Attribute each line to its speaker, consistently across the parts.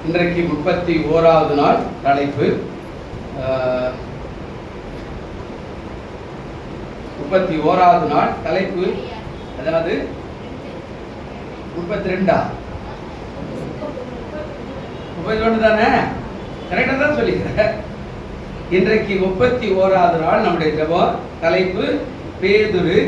Speaker 1: இன்றைக்கு 31வது நாள் தலைப்பு 31வது நாள் தலைப்பு, அதாவது 32 31 தானே, கரெக்டாக தான் சொல்லிக்கிறேன். இன்றைக்கு 31வது நாள் நம்முடைய ஜெபம் தலைப்பு பேதுரு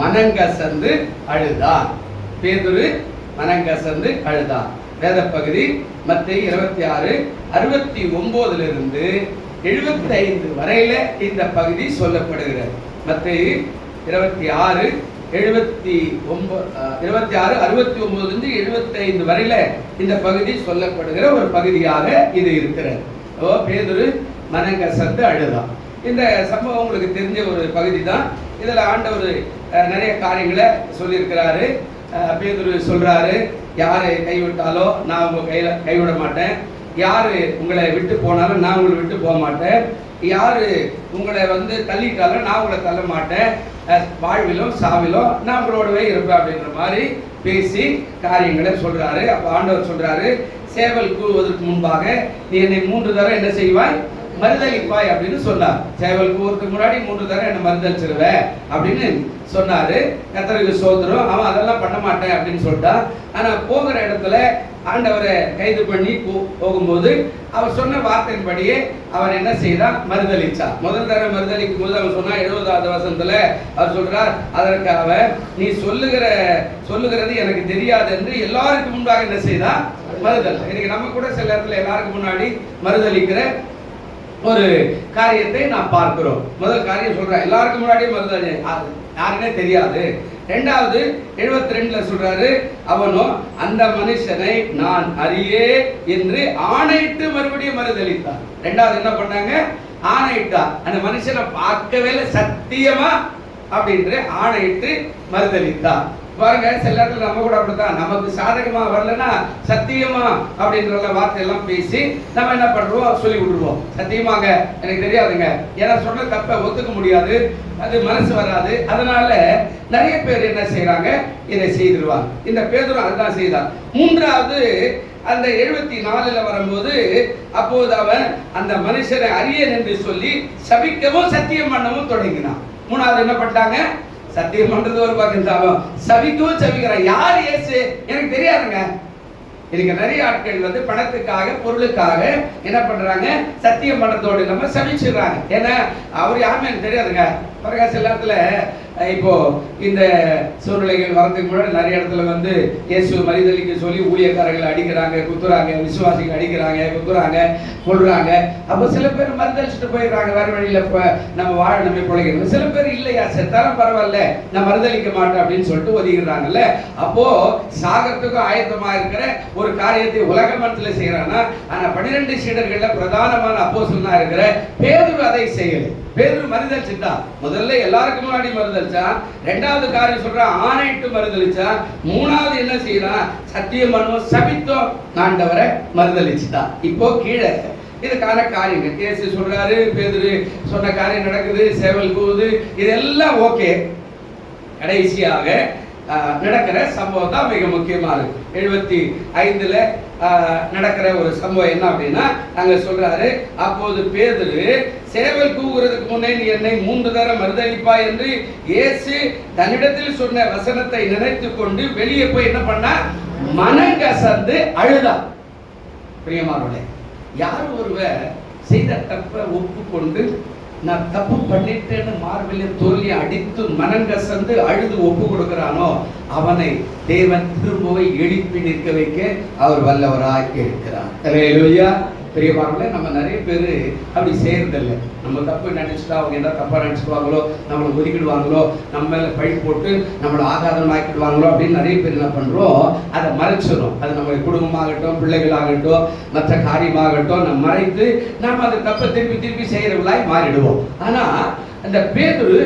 Speaker 1: மனங்கசந்து அழுதான். பேதுரு மனங்கசந்து அழுதான். வேத பகுதி மத்தேயு 26:69 75 வரையில இந்த பகுதி சொல்லப்படுகிறது. மத்தேயு 26:69 வரையில இந்த பகுதி சொல்லப்படுகிற ஒரு பகுதியாக இது இருக்கிறது. பேதுரு மனங்கசந்து அழுதான். இந்த சம்பவம் உங்களுக்கு தெரிஞ்ச ஒரு பகுதி தான். இதுல ஆண்டவர் நிறைய காரியங்களை சொல்லியிருக்கிறாரு. பேதுரு சொல்றாரு, யாரு கைவிட்டாலோ நான் உங்க கைவிட மாட்டேன், யாரு உங்களை விட்டு போனாலும் நான் உங்களை விட்டு போக மாட்டேன், யாரு உங்களை தள்ளிட்டாலும் நான் உங்களை தள்ள மாட்டேன், வாழ்விலும் சாவிலும் நான் உங்களோடவே இருப்பேன் அப்படின்ற மாதிரி பேசி காரியங்களை சொல்றாரு. அப்ப ஆண்டவர் சொல்றாரு, சேவல் கூறுவதற்கு முன்பாக நீ என்னை 3 தடவை என்ன செய்வாய், மறுதளிப்பாய் அப்படின்னு சொன்னார். சேவல் கூறுறதுக்கு முன்னாடி 3 தடவை என்ன மறுதளிச்சிருவ அப்படின்னு சொன்னாரு. கர்த்தருக்கு ஸ்தோத்திரம். அவன் அதெல்லாம் பண்ண மாட்டேன் அப்படின்னு சொல்லிட்டான். ஆனா போகிற இடத்துல ஆண்டவரை கைது பண்ணி போகும்போது அவர் சொன்ன வார்த்தையின்படியே அவன் என்ன செய்தான், மறுதளிச்சான். முதல் தடவை மறுதளிக்கும் போது அவன் சொன்னா 70வது வசனத்துல அவர் சொல்றார், அதற்கு அவன் நீ சொல்லுகிறது எனக்கு தெரியாது என்று எல்லாருக்கும் முன்பாக என்ன செய்தான், மறுதல். இன்னைக்கு நம்ம கூட சில இடத்துல எல்லாருக்கும் முன்னாடி மறுதளிக்கிற ஒரு காரியத்தை நான் பார்க்கிறோம். முதல் காரியம் சொல்றேன், எல்லாருக்கும் முன்னாடியே மறுதல் யாருன்னே தெரியாது. 2வது 72ல சொல்றாரு, அவனும் அந்த மனுஷனை நான் அறியே என்று ஆணையிட்டு மறுபடியும் மறுதளித்தான். 2வது என்ன பண்ணாங்க, ஆணையிட்டா. அந்த மனுஷனை பார்க்கவே சத்தியமா அப்படின்று ஆணையிட்டு மறுதளித்தான். பாருங்க, சில நேரத்தில் நம்ம கூட அப்படித்தான், நமக்கு சாதகமா வரலன்னா சத்தியமா அப்படின்ற வார்த்தை எல்லாம் பேசி நம்ம என்ன பண்றோம், சொல்லி விட்டுருவோம். சத்தியமாங்க எனக்கு தெரியாதுங்க, ஏன்னா சொன்ன தப்பை ஒத்துக்க முடியாது, அது மனசு வராது. அதனால நிறைய பேர் என்ன செய்யறாங்க, இதை செய்திருவாங்க. இந்த பேதுரு அதுதான் செய்தான். 3வது அந்த 74ல வரும்போது, அப்போது அவன் அந்த மனுஷனை அறியேன் என்று சொல்லி சபிக்கவும் சத்தியம் பண்ணவும் தொடங்கினான். 3வது என்ன பண்ணிட்டாங்க, சத்தியம் பண்றது ஒரு பக்கம், சபிக்கவும் சபிக்கிறான். யார் இயேசு எனக்கு தெரியாதுங்க. இதுக்கு நிறைய ஆட்கள் பணத்துக்காக பொருளுக்காக என்ன பண்றாங்க, சத்தியம் பண்றதோடு இல்லாம சபிச்சுறாங்க. ஏன்னா அவர் யாருமே எனக்கு தெரியாதுங்க. பாருங்க, சில இடத்துல இப்போ இந்த சூழ்நிலைகள் வரதுக்கு முன்னாடி நிறைய இடத்துல இயேசு மரிதலிக்க சொல்லி ஊழியக்காரர்களை அடிக்கிறாங்க, குத்துறாங்க, விசுவாசிகள் அடிக்கிறாங்க, குத்துறாங்க, கொள்றாங்க. அப்போ சில பேர் மறுதளிச்சுட்டு போயிடுறாங்க, வேற வழியில நம்ம வாழ நம்ம பிழைக்கணும். சில பேர் இல்லையா, செத்தாலும் பரவாயில்ல நான் மறுதளிக்க மாட்டேன் அப்படின்னு சொல்லிட்டு ஒதுகிறாங்கல்ல. அப்போ சாகத்துக்கும் ஆயத்தமா இருக்கிற ஒரு காரியத்தை உலக மனத்துல செய்யறானா, ஆனா 12 சீடர்கள்ல பிரதானமான அப்போஸ்தலனா இருக்கிற பேதுரு அதை செய்யல. பேதுரு மறுதளிச்சுட்டா. முதல்ல எல்லாருக்கும் முன்னாடி மறுதளிச்சான். 2வது காரியம் சொல்றான், ஆணையிட்டு மறுதளிச்சான். 3வது என்ன செய்யறான், சத்தியம் பண்ணுவோம் சபித்தோம் ஆண்டவரை மறுதளிச்சுட்டா. இப்போ கீழே இதுக்கான காரியங்கள் இயேசு சொல்றாரு, பேதுரு சொன்ன காரியம் நடக்குது, சேவல் கூவுது, இதெல்லாம் ஓகே. கடைசியாக நடக்கிற சம்பவம் தான் மிக முக்கியமானது. 75ல நடக்கிற ஒரு சம்பவம் என்ன அப்படின்னா, அங்க சொல்றாரு, அப்போது பேதுரு சேவல் கூவுகிறதுக்கு முன்னே நீ என்னை 3 தடவை மறுதளிப்பாய் என்று இயேசு தன்னிடத்தில் சொன்ன வசனத்தை நினைத்து கொண்டு வெளியே போய் என்ன பண்ணா, மனங்கசந்து அழுதான். பிரியமானவர்களே, யார் ஒருவர் செய்த தப்பை ஒப்புக்கொண்டு நான் தப்பு பண்ணிட்டேன்னு மார்பில் தோல்வி அடித்து மனங்கசந்து அழுது ஒப்பு கொடுக்கிறானோ அவனை தேவன் திரும்பவை எழுப்பி நிற்க வைக்க அவர் வல்லவராய் இருக்கிறார். அல்லேலூயா. பெரியவார்களே, நம்ம நிறைய பேர் அப்படி செய்யறதில்லை. நம்ம தப்பு நினைச்சிட்டா அவங்க என்ன தப்பா நினைச்சுக்குவாங்களோ, நம்மளை ஒதுக்கிடுவாங்களோ, நம்ம மேல பழி போட்டு நம்மளை ஆகாதம் ஆக்கிடுவாங்களோ அப்படின்னு நிறைய பேர் என்ன பண்றோம், அதை மறைச்சிடும். அது நம்ம குடும்பமாகட்டும், பிள்ளைகளாகட்டும், மற்ற காரியமாகட்டும், நம்ம மறைத்து நாம் அந்த தப்பை திருப்பி திருப்பி செய்யறவங்களாய் மாறிடுவோம். ஆனா அந்த பேதுரு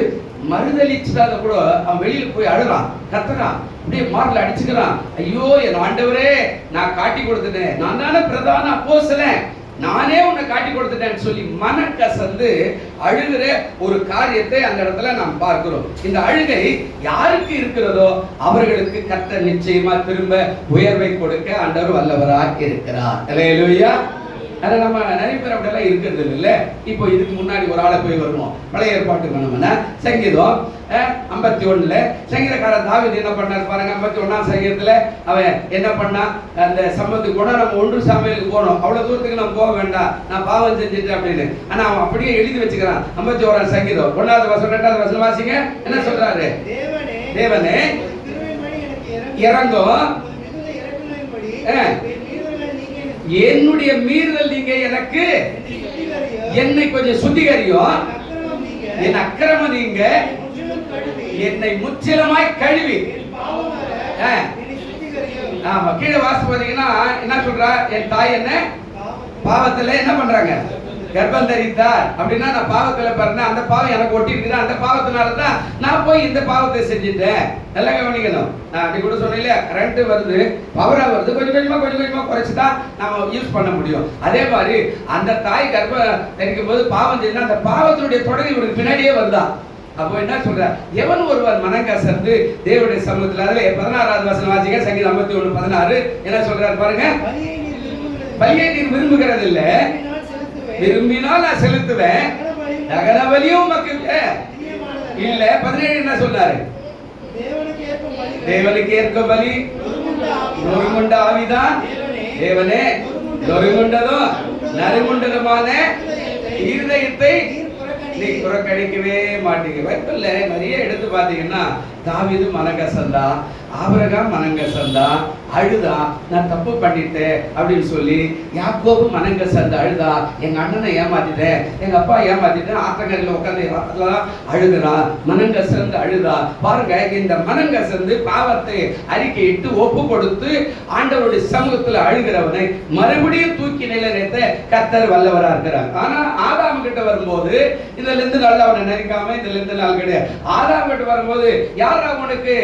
Speaker 1: மறுதளிச்சாத கூட அவன் வெளியில போய் அழுறான், கத்துறான், அப்படியே மார்ல அடிச்சுக்கிறான். ஐயோ என் ஆண்டவரே, நான் காட்டி கொடுத்துட்டேன், நான் தானே பிரதான அப்போஸ்தலன், நானே உன்னை காட்டி கொடுத்துட்டேன்னு சொல்லி மனக்கசந்து அழுகிற ஒரு காரியத்தை அந்த இடத்துல நாம் பார்க்கிறோம். இந்த அழுகை யாருக்கு இருக்கிறதோ அவர்களுக்கு கர்த்தர் நிச்சயமா திரும்ப உயர்வை கொடுக்க ஆண்டவர் வல்லவராக இருக்கிறார். அல்லேலூயா. அதை நம்ம நிறைய பேர் அப்படியெல்லாம் இருக்கிறது இல்லை. இப்போ இதுக்கு முன்னாடி ஒரு ஆளை போய் வருவோம். பழைய ஏற்பாட்டுக்கு வேணும்னா சங்கீதம் 51 சங்கீதக்காரன் தாவீது என்ன பண்ணார் பாருங்க. 51ஆம் சங்கீதத்துல அவன் என்ன பண்ணா, அந்த சம்பவத்துக்கு கூட நம்ம 1 சாமுவேலுக்கு போனோம். அவ்வளவு தூரத்துக்கு நம்ம போக வேண்டாம், நான் பாவம் செஞ்சுட்டேன் அப்படின்னு. ஆனா அவன் அப்படியே எழுதி வச்சுக்கிறான். 51ஆம் சங்கீதம் 1வது வசனம் 2வது வசனம் வாசிங்க. என்ன சொல்றாரு? தேவனே இறங்கும், என்னுடைய மீறுதல் நீங்க எனக்கு என்னை கொஞ்சம் சுத்திகரியும், என் அக்கிரமம் நீங்க என்னை முற்றிலுமாய் கழுவி. ஆமா, கீழே வாசி பாத்தீங்கன்னா என்ன சொல்றா, என் தாய் என்ன பாவத்துல என்ன பண்றாங்க, கர்ப்பம் தரித்தார் அப்படின்னா நான் பாவத்துல பிறந்தேன், அந்த பாவம் எனக்கு ஒட்டி இருக்குது, அந்த பாவத்தினாலதான் நான் போய் இந்த பாவத்தை செஞ்சுட்டேன். நல்லா கவனிக்கணும். நான் அப்படி கூட சொன்னேன் இல்லையா, கரண்ட் வருது, பவரா வருது, கொஞ்சம் கொஞ்சமா குறைச்சுதான் நம்ம யூஸ் பண்ண முடியும். அதே மாதிரி அந்த தாய் கர்ப்பம் தரிக்கும் போது பாவம் செஞ்சா அந்த பாவத்தினுடைய தொடர்பு இவருக்கு பின்னாடியே வந்தா. அப்போ என்ன சொல்ற, எவன் ஒருவர் மனங்கசந்து தேவனுடைய சமூகத்தில், அதுல 16வது வசனம் வாசிங்க. சங்கீதம் 51:16 என்ன சொல்றாரு பாருங்க. பலியை நீர் விரும்புகிறது இல்ல, விரும்பினால் நான் செலுத்துவேன், தகன பலியும் உமக்கு இல்ல. 17 என்ன சொன்னாரு, தேவனுக்கு ஏற்க பலி நொறுங்குண்ட ஆவிதான் தேவனே, நொறுங்குண்டதும் நறுங்குண்டதுமான இருதயத்தை நீ புறக்கணிக்கவே மாட்டீங்க. பைபிள்ல நிறைய எடுத்து பாத்தீங்கன்னா தாவீது மனங்கசந்தா, ஆபிரகாம் மனங்கசந்தா, அழுதா, நான் தப்பு பண்ணிட்டேன் அப்படின்னு சொல்லி. யாக்கோபு மனங்கசந்து அழுதா, எங்க அண்ணனை ஏமாத்திட்டேன், எங்க அப்பா ஏமாத்திட்டேன், ஆற்றங்கரையில் உட்காந்து அழுகிறான், மனங்கசந்து அழுதா. பாருங்க, இந்த மனங்கசந்து பாவத்தை அறிக்கையிட்டு ஒப்பு கொடுத்து ஆண்டவருடைய சமூகத்தில் அழுகிறவனை மறுபடியும் தூக்கி நிலைநிறுத்த கர்த்தர் வல்லவரா இருக்கிறார். ஆனா ஆதாம் கிட்ட வரும்போது இதுல இருந்து நல்லா அவனை நினைக்காம இதுல இருந்து நாள் கிடையாது. ஆதாம் கிட்ட வரும்போது யாரா உனக்கு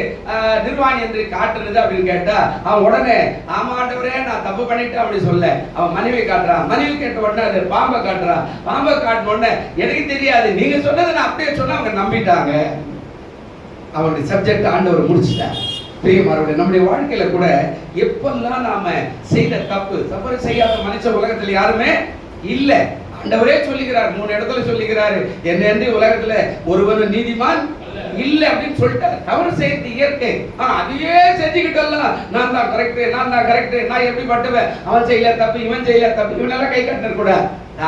Speaker 1: நிர்வாணி என்று காட்டுறது அப்படின்னு கேட்டா, அவன் உடனே ஆமா ஆண்டவரே நான் தப்பு பண்ணிட்டேன் அப்படி சொல்ல. அவன் மனைவி காட்டுறான், மனைவி கேட்ட உடனே அது பாம்பை காட்டுறான், பாம்பை காட்டின உடனே எனக்கு தெரியாது நீங்க சொன்னதை நான் அப்படியே சொன்னா அவங்க நம்பிட்டாங்க. அவனுடைய சப்ஜெக்ட் ஆண்டவர் முடிச்சுட்டார். பிரியமானவர்களே, நம்முடைய வாழ்க்கையில கூட எப்பெல்லாம் நாம செய்த தப்பு செய்யாத மனுஷ உலகத்துல யாருமே இல்ல. ஆண்டவரே சொல்லுகிறார், 3 இடத்துல சொல்லுகிறாரு, என்ன உலகத்துல ஒருவன் நீதிமான் இல்ல அப்படின்னு சொல்லிட்டார். தவறு செய்யறது இயற்கை. ஆனா அதையே செஞ்சுக்கிட்டலாம், நான் தான் கரெக்ட், நான் எப்படி பட்டுவேன், அவன் செய்யல தப்பு, இவன் செய்யல தப்பு, இவனெல்லாம் கை கட்ட கூட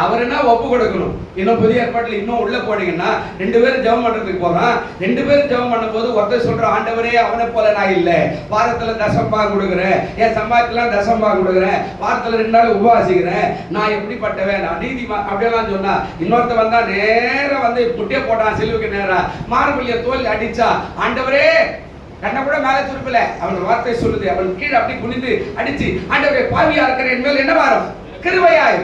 Speaker 1: அவருன்னா ஒப்பு கொடுக்கணும். இன்னும் புதிய ஏற்பாட்டில் இன்னும் உள்ள போனீங்கன்னா 2 பேரும் ஜெபம் பண்றதுக்கு போறான். 2 பேரும் ஜெபம் பண்ணும் போது ஒருத்தர் சொல்ற, ஆண்டவரே அவனை போல நான் இல்ல, வாரத்துல தசம்பாகம் கொடுக்குறேன், என் சம்பாதிக்கலாம் தசம்பாகம் கொடுக்குறேன், வாரத்துல 2 நாள் உபவாசிக்கிறேன், நான் எப்படிப்பட்டவன், நான் நீதிமான் அப்படியெல்லாம் சொன்னா. இன்னொருத்த வந்தா நேரம் வந்து முட்டிய போட்டான் சிலுவுக்கு நேரம், மார்புலிய தோல் அடிச்சா, ஆண்டவரே கண்ண கூட மேல திருப்பல, அவன் வார்த்தை சொல்லுது, அவன் கீழே அப்படி குனிந்து அடிச்சு, ஆண்டவரே பாவியா இருக்கிற என் மேல் என்ன வாரம் கிருபையாய்.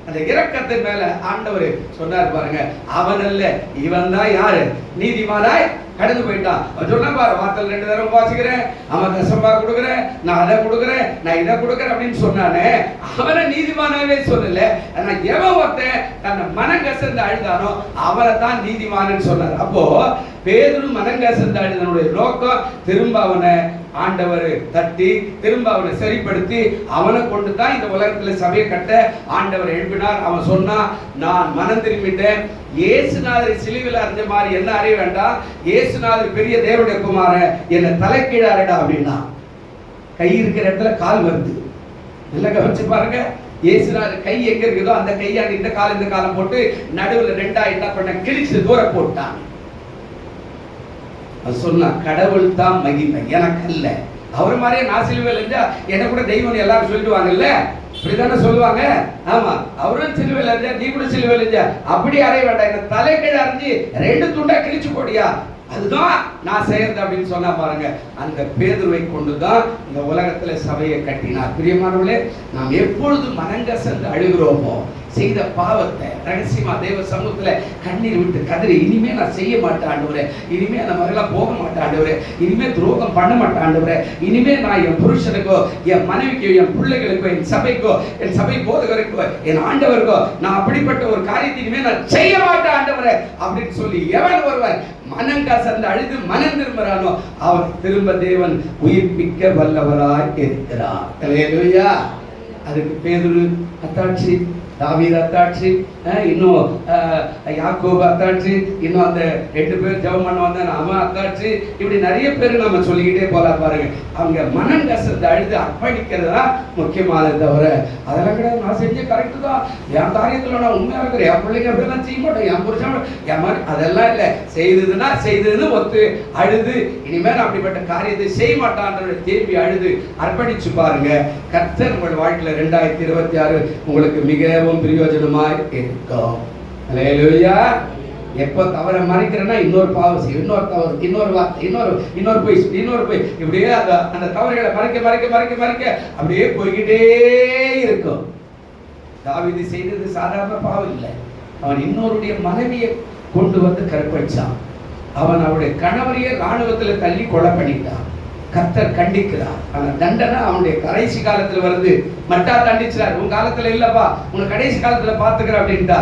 Speaker 1: அந்த இரக்கத்தின் மேல ஆண்டவர் சொன்னார் பாருங்க, அவன் அல்ல இவன் தான் யாரு நீதிமானாய் கடந்து போயிட்டான். அவன் சொன்ன பாரு, வார்த்தையில் 2 தடவை வாசிக்கிறேன், அவன் தசம்பா கொடுக்குறேன், நான் அதை கொடுக்குறேன், நான் இதை கொடுக்குறேன் அப்படின்னு சொன்னானே, அவனை நீதிமானவே சொல்லல. ஆனா எவன் ஒருத்தன் தன்னை மனங்கசந்து அழுதானோ அவனை தான் நீதிமானன்னு சொன்னார். அப்போ பேதுரு மனங்கசந்து அழுதனுடைய நோக்கம் திரும்ப அவனை ஆண்டவர் தட்டி திரும்ப அவனை சரிப்படுத்தி அவனை கொண்டு தான் இந்த உலகத்துல சபையை கட்ட ஆண்டவர் எழுப்பினார். அவன் சொன்னா, நான் மனம் திரும்பிட்டேன், இயேசுநாதர் சிலுவையில் அறிஞ்ச மாதிரி என்ன அறிய வேண்டாம், இயேசுநாதர் பெரிய தேவனுடைய குமாரன், என்ன தலைக்கீழாரடா அப்படின்னா. கை இருக்கிற இடத்துல கால் வருது, நல்லா கவனிச்சு பாருங்க. இயேசுநாதர் கை எங்க இருக்குதோ அந்த கையாண்டு இந்த காலம் போட்டு நடுவுல 2ஆ என்ன பண்ண கிழிச்சு தூர போட்டான். சொன்னா, கடவுள் தான் மகிமை, எனக்கு அல்ல. அவர் மாதிரியே நான் சிலுவையில் இருந்தா என்ன கூட தெய்வம் எல்லாரும் சொல்லிடுவாங்கல்ல, இப்படிதானே சொல்லுவாங்க. ஆமா, அவரும் சிலுவையில் இருந்தா நீ கூட சிலுவையில் இருந்தா அப்படி அறைய வேண்டாம், என்ன தலைக்கீழ அறிஞ்சு 2 துண்டா கிழிச்சு போடியா, அதுதான் நான் செய்யறது அப்படின்னு சொன்னா பாருங்க. அந்த பேதுருவை கொண்டுதான் இந்த உலகத்துல சபையை கட்டினார். பிரியமானவர்களே, நாம் எப்பொழுது மனங்கசந்து அழுகிறோமோ, செய்த பாவத்தை ரகசியமா தேவ சமூகத்துல கண்ணீர் விட்டு கதறி, இனிமே நான் செய்ய மாட்டேன் ஆண்டவரே, இனிமே அந்த மகளா போக மாட்டேன் ஆண்டவரே, இனிமே துரோகம் பண்ண மாட்டேன் ஆண்டவரே, இனிமே நான் என் புருஷனுக்கோ என் மனைவிக்கோ என் பிள்ளைகளுக்கோ என் சபைக்கோ என் சபை போதகருக்கோ என் ஆண்டவருக்கோ நான் அப்படிப்பட்ட ஒரு காரியத்தை இனிமே நான் செய்ய மாட்டேன் ஆண்டவரே அப்படின்னு சொல்லி எவன் ஒருவன் மனம் கசந்து அழுது மனம் திரும்புறானோ அவன் திரும்ப தேவன் உயிர்ப்பிக்க வல்லவராய் இருக்கிறார். அல்லேலூயா. அதுக்கு பேதுரு அத்தாட்சி, தாவீது அத்தாட்சி, இன்னும் யாக்கோபு அத்தாட்சி, இன்னும் அந்த 2 பேர் ஜெபம் பண்ண வந்தாங்க அவன் அத்தாட்சி, இப்படி நிறைய பேர் நம்ம சொல்லிக்கிட்டே போலாம் பாருங்க. அவங்க மனம் கசந்து அழுது அர்ப்பணிக்கிறது தான் முக்கியமானது தவிர அதெல்லாம் கிடையாது. நான் செஞ்ச கரெக்டு தான், என் காரியத்தில் நான் உண்மையாக இருக்கிறேன், என் பிள்ளைங்க அப்படிலாம் செய்ய மாட்டேன், என் புருஷன் என் மாதிரி அதெல்லாம் இல்லை. செய்ததுன்னு ஒத்து அழுது இனிமேல் நான் அப்படிப்பட்ட காரியத்தை செய்ய மாட்டான்ற தேவி அழுது அர்ப்பணிச்சு பாருங்க. கர்த்தர் உங்கள் வாழ்க்கையில் 2026 உங்களுக்கு மிகவும் பிரயோஜனமாய் இருக்கும். அல்லேலூயா. எப்போ தவற மறைக்கிறேன்னா இன்னொரு பாவம் செய்யும், இன்னொரு தவறு, இன்னொரு வார்த்தை, இன்னொரு போய் இப்படியே அந்த தவறுகளை மறைக்க அப்படியே போய்கிட்டே இருக்கும். தாவீது செய்தது சாதாரண பாவம் இல்லை. அவன் இன்னொருடைய மனைவியை கொண்டு வந்து கற்பழிச்சான். அவன் அவருடைய கணவரையே ராணுவத்தில் தள்ளி கொலை பண்ணிட்டான். கர்த்தர் கண்டிக்கிறார். ஆனா தண்டனை அவனுடைய கடைசி காலத்துல வருது. மட்டா தண்டிச்சார், உன் காலத்துல இல்லப்பா, உன் கடைசி காலத்துல பாத்துக்கிற அப்படின்ட்டா.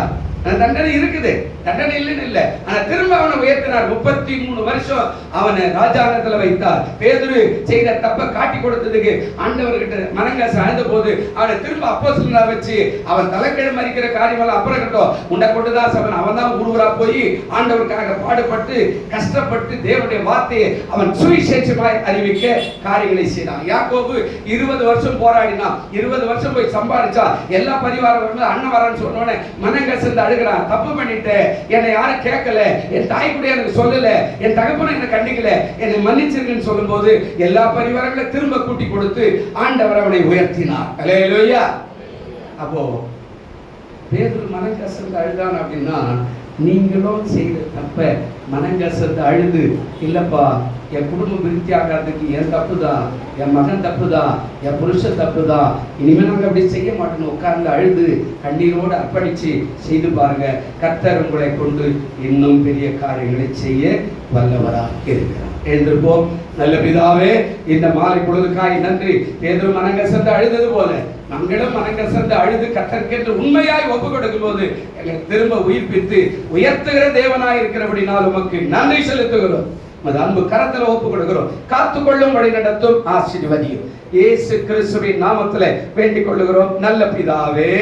Speaker 1: தண்டனை இருக்குது, தண்டனை இல்லைன்னு இல்லை. ஆனா திரும்ப அவனை உயர்த்தினார். 33 வருஷம் அவனை ராஜாங்கத்துல வைத்தார். பேதுரு செய்த தப்ப காட்டி கொடுத்ததுக்கு ஆண்டவர்கிட்ட மனங்காசு அழுத போது அவனை திரும்ப அப்போஸ்தலனா வச்சு அவன் தலைக்கிழமை மறிக்கிற காரியமெல்லாம் அப்புறம் கட்டும் உண்டை கொண்டுதான் அவன் தான் ஊருவரா போய் ஆண்டவருக்காக பாடுபட்டு கஷ்டப்பட்டு தேவனுடைய வார்த்தையை அவன் சுவிசேஷமாய் அறிவிக்க காரியங்களை செய்தான். யாக்கோபு 20 வருஷம் போராடினான், 20 வருஷம் போய் சம்பாதிச்சான். எல்லா பரிவாரம் அண்ணன் வரான்னு சொன்னோன்னே மனங்கசந்து அழுகிறான். தப்பு பண்ணிட்டேன், என்னை யாரும் கேட்கல, என் தாய் கூட எனக்கு சொல்லல, என் தகப்பனை என்ன கண்டிக்கல, என்னை மன்னிச்சிருக்குன்னு சொல்லும் போது எல்லா பரிவாரங்களை திரும்ப கூட்டி கொடுத்து ஆண்டவர் அவனை உயர்த்தினார். அல்லேலூயா. அப்போ பேதுரு மனங்கசந்து அழுதான் அப்படின்னா நீங்களும் செய்த தப்ப மனங்கசந்து அழுது இல்லப்பா என் குடும்பம் விருத்தி ஆகிறதுக்கு என் தப்பு தான், என் மகன் தப்பு தான், என் புருஷன் தப்பு தான், இனிமேல் நாங்கள் அப்படி செய்ய மாட்டோம் உட்கார்ந்து அழுது கண்ணீரோடு அர்ப்பணிச்சு செய்து பாருங்க. கர்த்தர் உங்களை கொண்டு இன்னும் பெரிய காரியங்களை செய்ய வல்லவராக இருக்கிறார். எழுந்திருப்போம். நல்ல பிதாவே, இந்த மாலை பொழுதுக்காய் நன்றி. பேதுரு மனங்கசந்து அழுதது போல நம்மிடம் மனங்கசந்து அழுது கர்த்தர்க்கென்று உண்மையாய் ஒப்பு கொடுக்கும் போது எங்களை திரும்ப உயிர்ப்பித்து உயர்த்துகிற தேவனாய் இருக்கிறபடினால் உமக்கு நன்றி செலுத்துகிறோம். அன்பு கரத்தில் ஒப்பு கொடுக்கிறோம். காத்துக்கொள்ளும் வழி நடத்தும் ஆசீர்வதியும் இயேசு கிறிஸ்துவின் நாமத்தில் வேண்டிக் கொள்ளுகிறோம் நல்ல பிதாவே.